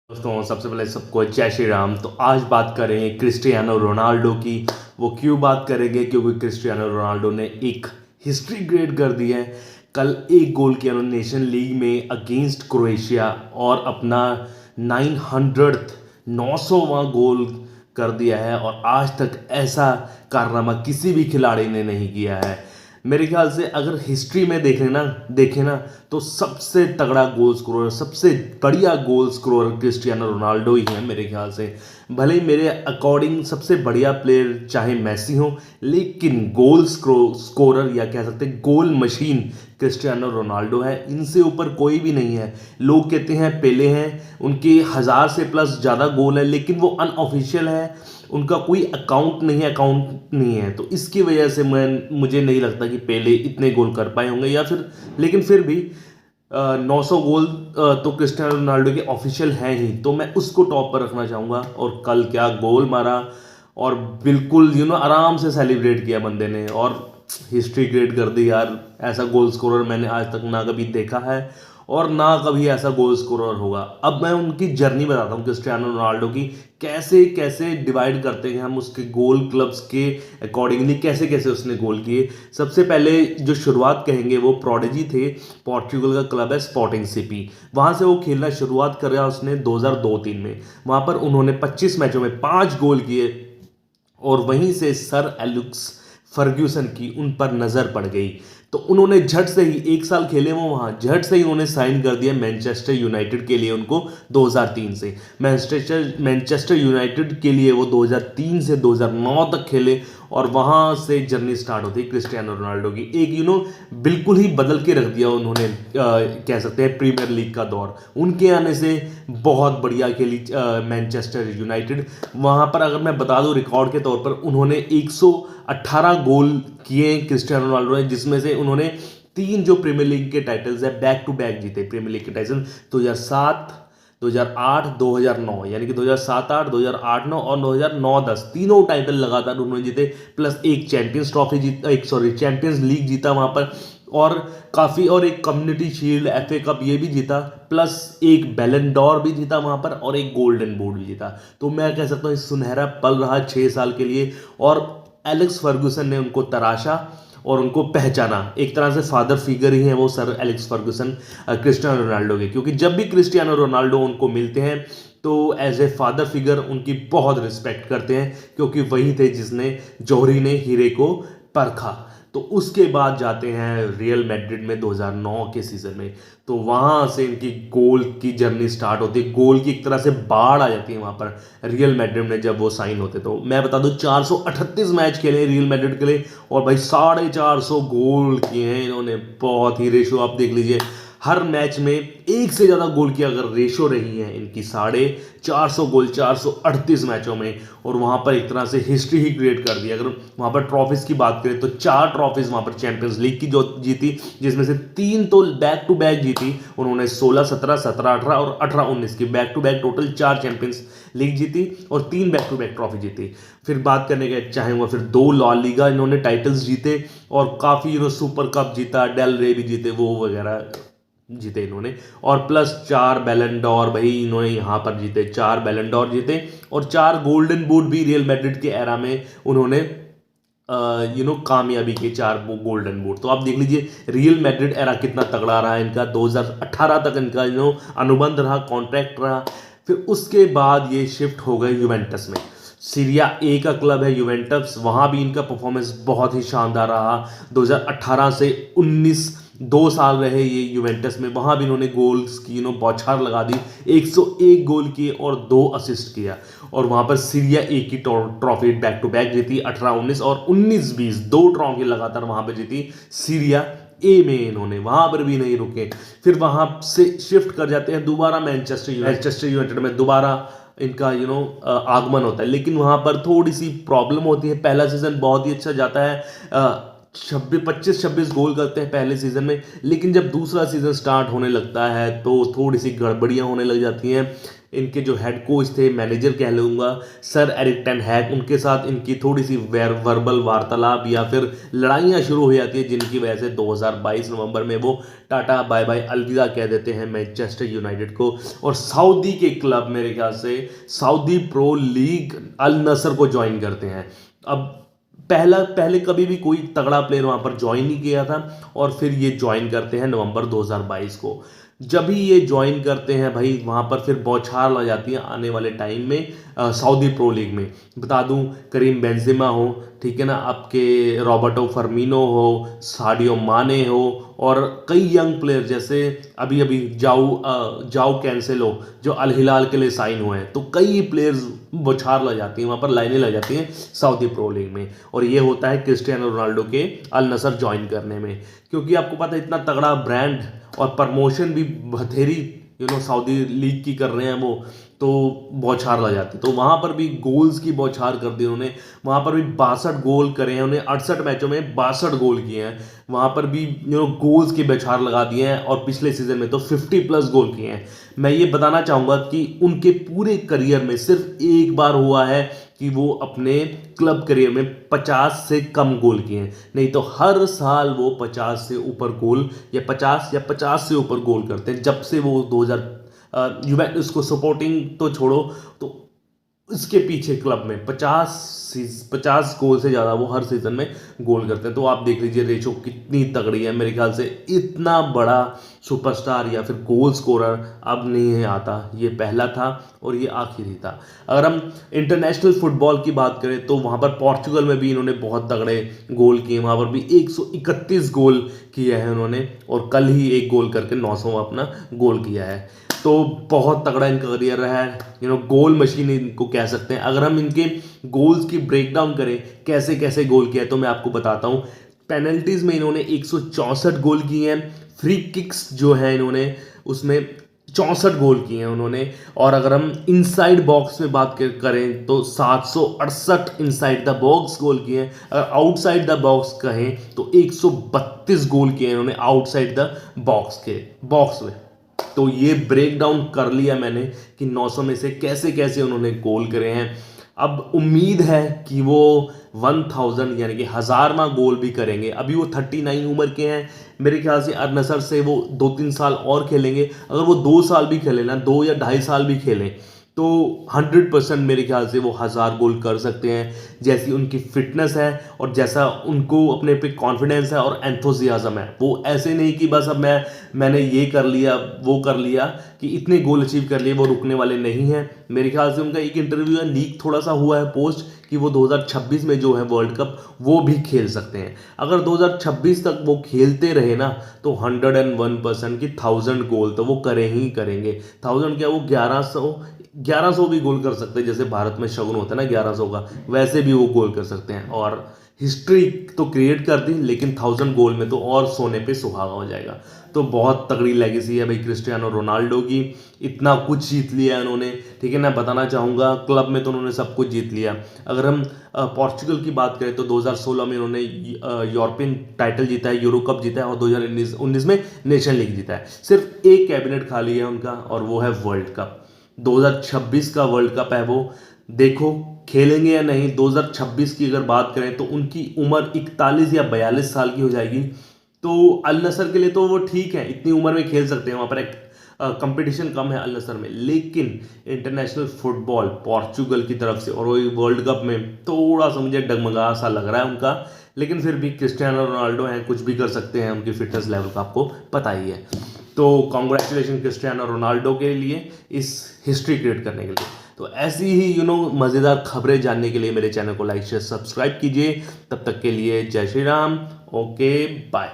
दोस्तों सबसे पहले सबको जय श्री राम। तो आज बात करेंगे क्रिस्टियानो रोनाल्डो की। वो क्यों बात करेंगे? क्योंकि क्रिस्टियानो रोनाल्डो ने एक हिस्ट्री क्रिएट कर दी है। कल एक गोल किया उन्होंने नेशन लीग में अगेंस्ट क्रोएशिया और अपना 900वां गोल कर दिया है। और आज तक ऐसा कारनामा किसी भी खिलाड़ी ने नहीं किया है। मेरे ख्याल से अगर हिस्ट्री में देखें ना तो सबसे तगड़ा गोल स्कोरर, सबसे बढ़िया गोल स्कोरर क्रिस्टियानो रोनाल्डो ही है मेरे ख्याल से। भले ही मेरे अकॉर्डिंग सबसे बढ़िया प्लेयर चाहे मैसी हो, लेकिन गोल स्कोरर या कह सकते हैं गोल मशीन क्रिस्टियानो रोनाल्डो है। इनसे ऊपर कोई भी नहीं है। लोग कहते हैं पेले हैं, उनके 1000 से प्लस ज़्यादा गोल है, लेकिन वो अनऑफिशियल है, उनका कोई अकाउंट नहीं है। तो इसकी वजह से मुझे नहीं लगता कि पेले इतने गोल कर पाए होंगे, या फिर लेकिन फिर भी 900 गोल तो क्रिस्टियानो रोनाल्डो के ऑफिशियल हैं ही, तो मैं उसको टॉप पर रखना चाहूँगा। और कल क्या गोल मारा, और बिल्कुल आराम से सेलिब्रेट किया बंदे ने, और हिस्ट्री क्रिएट कर दी यार। ऐसा गोल स्कोरर मैंने आज तक ना कभी देखा है और ना कभी ऐसा गोल स्कोरर होगा। अब मैं उनकी जर्नी बताता हूँ क्रिस्टियानो रोनाल्डो की, कैसे कैसे डिवाइड करते हैं हम उसके गोल क्लब्स के अकॉर्डिंगली, कैसे कैसे उसने गोल किए। सबसे पहले जो शुरुआत कहेंगे वो प्रोडिजी थे। पोर्चुगल का क्लब है स्पोर्टिंग सीपी, वहाँ से वो खेलना शुरुआत कर रहा उसने 2002-3 में। वहाँ पर उन्होंने 25 मैचों में 5 गोल किए, और वहीं से सर एलेक्स फर्ग्यूसन की उन पर नज़र पड़ गई। तो उन्होंने झट से ही 1 साल खेले वो वहाँ, झट से ही उन्होंने साइन कर दिया मैनचेस्टर यूनाइटेड के लिए उनको 2003 से। मैनचेस्टर यूनाइटेड के लिए वो 2003 से 2009 तक खेले, और वहाँ से जर्नी स्टार्ट होती है क्रिस्टियानो रोनाल्डो की। एक बिल्कुल ही बदल के रख दिया उन्होंने, कह सकते हैं प्रीमियर लीग का दौर उनके आने से बहुत बढ़िया खेली मैनचेस्टर यूनाइटेड। वहाँ पर अगर मैं बता दूँ रिकॉर्ड के तौर पर उन्होंने 118 गोल किए क्रिस्टियानो रोनाल्डो ने, जिसमें से उन्होंने 3 जो प्रीमियर लीग के टाइटल्स है बैक टू बैक जीते। प्रीमियर लीग के टाइटल 2007, 2008, 2009, यानी कि 2007-8, 2008-9 और 2009-10 तीनों टाइटल लगातार उन्होंने जीते। प्लस एक चैंपियंस ट्रॉफी जीता, चैंपियंस लीग जीता वहाँ पर, और काफ़ी, और एक कम्युनिटी शील्ड, एफए कप ये भी जीता, प्लस एक बैलन डॉर भी जीता वहाँ पर, और एक गोल्डन बूट भी जीता। तो मैं कह सकता हूँ सुनहरा पल रहा 6 साल के लिए। और एलेक्स फर्गूसन ने उनको तराशा और उनको पहचाना। एक तरह से फादर फिगर ही हैं वो sir Alex Ferguson Cristiano Ronaldo के, क्योंकि जब भी क्रिस्टियानो रोनाल्डो उनको मिलते हैं तो एज ए फादर फिगर उनकी बहुत रिस्पेक्ट करते हैं, क्योंकि वही थे जिसने जौहरी ने हीरे को परखा। तो उसके बाद जाते हैं रियल मैड्रिड में 2009 के सीजन में, तो वहाँ से इनकी गोल की जर्नी स्टार्ट होती है। गोल की एक तरह से बाढ़ आ जाती है वहाँ पर रियल मैड्रिड में जब वो साइन होते। तो मैं बता दूँ 438 मैच खेले रियल मैड्रिड के लिए, और भाई 450 गोल किए हैं इन्होंने। बहुत ही रेशो आप देख लीजिए, हर मैच में एक से ज़्यादा गोल की अगर रेशो रही है इनकी 450 गोल 438 मैचों में, और वहाँ पर एक तरह से हिस्ट्री ही क्रिएट कर दी। अगर वहाँ पर ट्रॉफीज़ की बात करें तो 4 ट्रॉफीज़ वहाँ पर चैंपियंस लीग की जो जीती, जिसमें से 3 तो बैक टू बैक जीती उन्होंने, 16-17, 17-18 और 18-19 की back to back total 4 Champions League जीती, और 3 बैक टू बैक ट्रॉफी जीती। फिर बात करने के चाहेंगे, फिर 2 ला लीगा इन्होंने टाइटल्स जीते, और काफ़ी सुपर कप जीता, डेल रे भी जीते, वो वगैरह जीते इन्होंने, और प्लस 4 बैलन डॉर भाई इन्होंने यहाँ पर जीते, 4 बैलन डॉर जीते, और 4 गोल्डन बूट भी रियल मैड्रिड के एरा में उन्होंने कामयाबी के 4 गोल्डन बूट। तो आप देख लीजिए रियल मैड्रिड एरा कितना तगड़ा रहा है इनका। 2018 तक इनका अनुबंध रहा, कॉन्ट्रैक्ट रहा। फिर उसके बाद ये शिफ्ट हो गए यूवेंटस में। सीरिया ए का क्लब है यूवेंटस, वहाँ भी इनका परफॉर्मेंस बहुत ही शानदार रहा। 2018 से 19 2 साल रहे ये यूवेंटस में, वहाँ भी इन्होंने गोल्स की बौछार लगा दी। 101 गोल किए और 2 असिस्ट किया, और वहाँ पर सीरिया ए की ट्रॉफी बैक टू बैक जीती 18-19 और 19-20 2 ट्रॉफी लगातार वहाँ पर जीती सीरिया ए में इन्होंने, वहाँ पर भी नहीं रुके। फिर वहाँ से शिफ्ट कर जाते हैं दोबारा मैनचेस्टर यूनाइटेड में, दोबारा इनका आगमन होता है। लेकिन वहाँ पर थोड़ी सी प्रॉब्लम होती है। पहला सीजन बहुत ही अच्छा जाता है, 26 25-26 गोल करते हैं पहले सीज़न में, लेकिन जब दूसरा सीज़न स्टार्ट होने लगता है तो थोड़ी सी गड़बड़ियाँ होने लग जाती हैं। इनके जो हेड कोच थे, मैनेजर कह लूँगा, सर एरिक टेन हैग, उनके साथ इनकी थोड़ी सी वर्बल वार्तालाप या फिर लड़ाइयाँ शुरू हो जाती है, जिनकी वजह से 2022 नवंबर में वो टाटा बाय बाय अलविदा कह देते हैं मैनचेस्टर यूनाइटेड को, और सऊदी के क्लब, मेरे ख्याल से सऊदी प्रो लीग अल नसर को ज्वाइन करते हैं। अब पहले कभी भी कोई तगड़ा प्लेयर वहाँ पर ज्वाइन नहीं किया था, और फिर ये ज्वाइन करते हैं नवंबर 2022 को। जब भी ये ज्वाइन करते हैं भाई, वहाँ पर फिर बौछार लग जाती है आने वाले टाइम में सऊदी प्रो लीग में। बता दूं, करीम बेंजेमा हो, ठीक है ना, आपके रॉबर्टो फर्मिनो हो, साडियो माने हो, और कई यंग प्लेयर जैसे अभी अभी जाओ कैंसेलो जो अल हिलाल के लिए साइन हुए हैं। तो कई प्लेयर्स बौछार लग जाती हैं वहाँ पर, लाइनें लग जाती हैं सऊदी प्रो लीग में, और ये होता है क्रिस्टियानो रोनाल्डो के अल नसर ज्वाइन करने में। क्योंकि आपको पता है इतना तगड़ा ब्रांड और प्रमोशन भी बथेरी सऊदी लीग की कर रहे हैं वो, तो बौछार लग जाती। तो वहाँ पर भी गोल्स की बौछार कर दी उन्होंने, वहाँ पर भी 62 गोल करे हैं उन्हें, 68 मैचों में 62 गोल किए हैं, वहाँ पर भी गोल्स की बौछार लगा दिए हैं, और पिछले सीजन में तो 50+ गोल किए हैं। मैं ये बताना चाहूँगा कि उनके पूरे करियर में सिर्फ एक बार हुआ है कि वो अपने क्लब करियर में 50 से कम गोल किए हैं, नहीं तो हर साल वो 50 से ऊपर गोल या 50 से ऊपर गोल करते हैं। जब से वो 2000 यूवेंटस को सपोर्टिंग तो छोड़ो, तो इसके पीछे क्लब में 50 गोल से ज़्यादा वो हर सीज़न में गोल करते हैं। तो आप देख लीजिए रेशो कितनी तगड़ी है। मेरे ख्याल से इतना बड़ा सुपरस्टार या फिर गोल स्कोरर अब नहीं है आता, ये पहला था और ये आखिरी था। अगर हम इंटरनेशनल फुटबॉल की बात करें तो वहाँ पर पोर्चुगल में भी इन्होंने बहुत तगड़े गोल किए, वहाँ पर भी 131 गोल किए हैं उन्होंने, और कल ही एक गोल करके 900वां अपना गोल किया है। तो बहुत तगड़ा इनका करियर रहा है, गोल मशीन इनको कह सकते हैं। अगर हम इनके गोल्स की ब्रेकडाउन करें कैसे कैसे गोल किया है, तो मैं आपको बताता हूँ। पेनल्टीज में इन्होंने 164 गोल किए हैं, फ्री किक्स जो है इन्होंने उसमें 64 गोल किए हैं उन्होंने, और अगर हम इनसाइड बॉक्स में बात करें तो 768 इनसाइड द बॉक्स गोल किए हैं। अगर आउटसाइड द बॉक्स कहें तो 132 गोल किए हैं उन्होंने आउटसाइड द बॉक्स में। तो ये ब्रेक डाउन कर लिया मैंने कि 900 में से कैसे कैसे उन्होंने गोल करे हैं। अब उम्मीद है कि वो 1000 यानी कि 1000वां गोल भी करेंगे। अभी वो 39 उम्र के हैं, मेरे ख्याल से अल नसर से वो 2-3 साल और खेलेंगे। अगर वो 2 साल भी खेलें ना, 2 या 2.5 साल भी खेलें, तो 100% मेरे ख्याल से वो 1000 गोल कर सकते हैं। जैसी उनकी फिटनेस है और जैसा उनको अपने पे कॉन्फिडेंस है और एंथुसियाज्म है, वो ऐसे नहीं कि बस अब मैंने ये कर लिया वो कर लिया कि इतने गोल अचीव कर लिए, वो रुकने वाले नहीं हैं। मेरे ख्याल से उनका एक इंटरव्यू है, लीक थोड़ा सा हुआ है पोस्ट कि वो 2026 में जो है वर्ल्ड कप वो भी खेल सकते हैं। अगर 2026 तक वो खेलते रहे ना, तो 101% की 1000 गोल तो वो करेंगे। 1000 क्या, वो 1100 भी गोल कर सकते हैं। जैसे भारत में शगुन होता है ना 1100 का, वैसे भी वो गोल कर सकते हैं। और हिस्ट्री तो क्रिएट कर दी, लेकिन 1000 गोल में तो और सोने पे सुहागा हो जाएगा। तो बहुत तगड़ी लेगेसी है भाई क्रिस्टियानो रोनाल्डो की, इतना कुछ जीत लिया है उन्होंने, ठीक है ना। बताना चाहूँगा क्लब में तो उन्होंने सब कुछ जीत लिया। अगर हम पोर्चुगल की बात करें तो 2016 में उन्होंने यूरोपियन टाइटल जीता है, यूरो कप जीता है, और 2019 में नेशन लीग जीता है। सिर्फ एक कैबिनेट खाली है उनका, और वो है वर्ल्ड कप। 2026 का वर्ल्ड कप है वो, देखो खेलेंगे या नहीं। 2026 की अगर बात करें तो उनकी उम्र 41 या 42 साल की हो जाएगी। तो अल नसर के लिए तो वो ठीक है, इतनी उम्र में खेल सकते हैं, वहाँ पर एक कंपटीशन कम है अल नसर में। लेकिन इंटरनेशनल फुटबॉल पोर्चुगल की तरफ से और वही वर्ल्ड कप में थोड़ा सा मुझे डगमगा सा लग रहा है उनका। लेकिन फिर भी क्रिस्टियानो रोनाल्डो हैं, कुछ भी कर सकते हैं, उनकी फिटनेस लेवल का आपको पता ही है। तो कॉन्ग्रेचुलेशन क्रिस्टियानो रोनाल्डो के लिए इस हिस्ट्री क्रिएट करने के लिए। तो ऐसी ही मज़ेदार खबरें जानने के लिए मेरे चैनल को लाइक शेयर सब्सक्राइब कीजिए। तब तक के लिए जय श्री राम, ओके बाय।